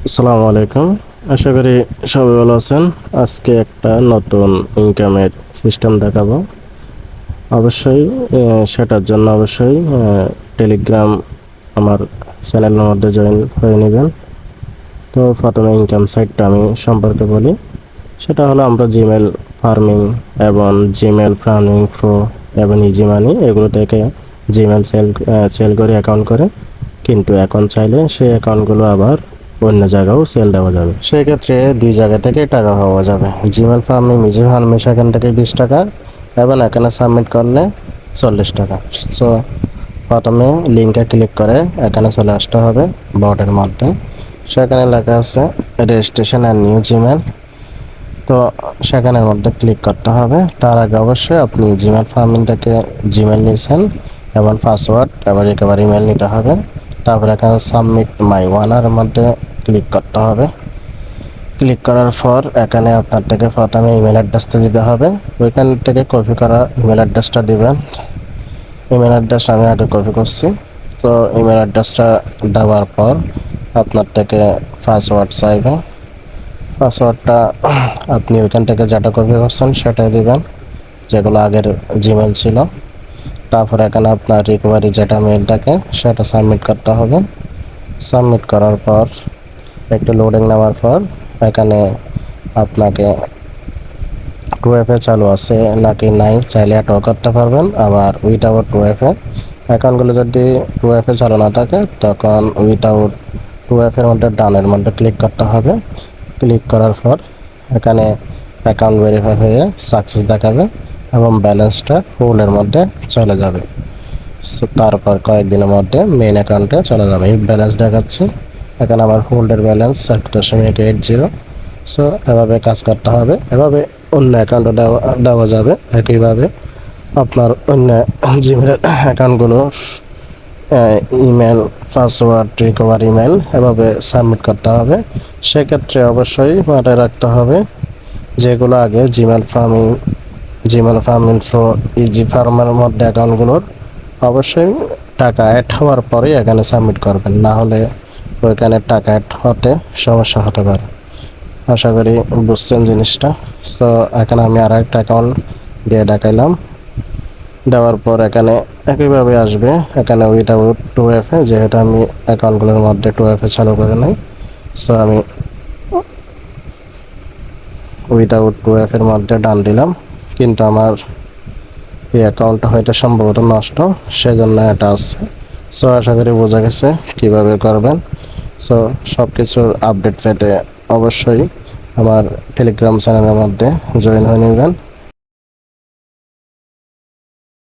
আসসালামু আলাইকুম। আশা করি সবাই ভালো আছেন। আজকে একটা নতুন ইনকামের সিস্টেম দেখাবো। অবশ্যই সেটার জন্য অবশ্যই টেলিগ্রাম আমার চ্যানেলের মধ্যে জয়েন হয়ে নেবেন। তো প্রথমে ইনকাম সাইটটা আমি সম্পর্কে বলি। সেটা হলো আমরা জিমেল ফার্মিং এবং জিমেল ফার্মিং প্রো এবং ইজি মানি এগুলো থেকে জিমেল সেল করে অ্যাকাউন্ট করে, কিন্তু এখন চাইলে সেই অ্যাকাউন্টগুলো আবার অন্য জায়গাও সেল দেওয়া যাবে। সেক্ষেত্রে দুই জায়গা থেকে টাকা পাওয়া যাবে। জিমেল ফার্মে নিজে ফার্মে সেখান থেকে 20 টাকা এবং এখানে সাবমিট করলে 40 টাকা। সো প্রথমে লিঙ্কে ক্লিক করে এখানে চলে আসতে হবে বটের মধ্যে। সেখানে লেখা আছে রেজিস্ট্রেশন অ্যান্ড নিউ জিমেল। তো সেখানের মধ্যে ক্লিক করতে হবে। তার আগে অবশ্যই আপনি জিমেল ফার্মিং থেকে জিমেল নিয়েছেন এবং পাসওয়ার্ড এবং রিকভার ইমেল নিতে হবে। তারপরে এখানে সাবমিট মাই ওয়ানার মধ্যে ক্লিক করতে হবে। ক্লিক করার পর এখানে আপনার থেকে প্রথমে ইমেল অ্যাড্রেসটা দিতে হবে। ওইখান থেকে কপি করা ইমেল অ্যাড্রেসটা দিবেন। ইমেল অ্যাড্রেস আমি আগে কপি করছি। তো ইমেল অ্যাড্রেসটা দেওয়ার পর আপনার থেকে পাসওয়ার্ড চাইবে। পাসওয়ার্ডটা আপনি ওইখান থেকে যেটা কপি করছেন সেটাই দিবেন, যেগুলো আগের জিমেল ছিল। তারপর এখানে আপনার রিকভারি যেটা মেইল থাকে সেটা সাবমিট করতে হবে। সাবমিট করার পর একটু লোডিং নেওয়ার পর এখানে আপনাকে টু এফে চালু আছে নাকি নাই চাইলে এটাও করতে পারবেন। আবার উইথাউট টু এফে অ্যাকাউন্টগুলো যদি টু এফে চালু না থাকে তখন উইথাউট টু এফের মধ্যে ডানের মধ্যে ক্লিক করতে হবে। ক্লিক করার পর এখানে অ্যাকাউন্ট ভেরিফাই হয়ে সাকসেস দেখাবে এবং ব্যালেন্সটা ফুলের মধ্যে চলে যাবে। সো তারপর কয়েকদিনের মধ্যে মেইন অ্যাকাউন্টে চলে যাবে। এই ব্যালেন্স দেখাচ্ছে এখানে আমার হোল্ডের ব্যালেন্স 1.80। সো এভাবে কাজ করতে হবে। এভাবে অন্য অ্যাকাউন্টে দেওয়া যাবে। একইভাবে আপনার অন্য জিমেলের অ্যাকাউন্টগুলো ইমেল পাসওয়ার্ড রিকভার ইমেল এভাবে সাবমিট করতে হবে। সেক্ষেত্রে অবশ্যই মাথায় রাখতে হবে যেগুলো আগে জিমেল ফার্মিং প্রো ইজি ফার্মের মধ্যে অ্যাকাউন্টগুলোর অবশ্যই টাকা অ্যাড হওয়ার পরেই এখানে সাবমিট করবেন, না হলে ওইখানে টাকা অ্যাড হতে সমস্যা হতে পারে। আশা করি বুঝছেন জিনিসটা। সো এখানে আমি আর একটা অ্যাকাউন্ট দিয়ে দেখাইলাম। দেওয়ার পর এখানে একইভাবে আসবে এখানে উইথাউট টু এফে, যেহেতু আমি অ্যাকাউন্টগুলোর মধ্যে টু এফে চালু করে নাই। সো আমি উইথাউট টু এফের মধ্যে ডান দিলাম, কিন্তু আমার এই অ্যাকাউন্টটা হয়তো সম্ভবত নষ্ট, সেজন্য এটা আছে। সো আশা করি বোঝা গেছে কীভাবে করবেন। সো সব কিছুর আপডেট পেতে অবশ্যই আমার টেলিগ্রাম চ্যানেলের মধ্যে জয়েন হয়ে নেবেন।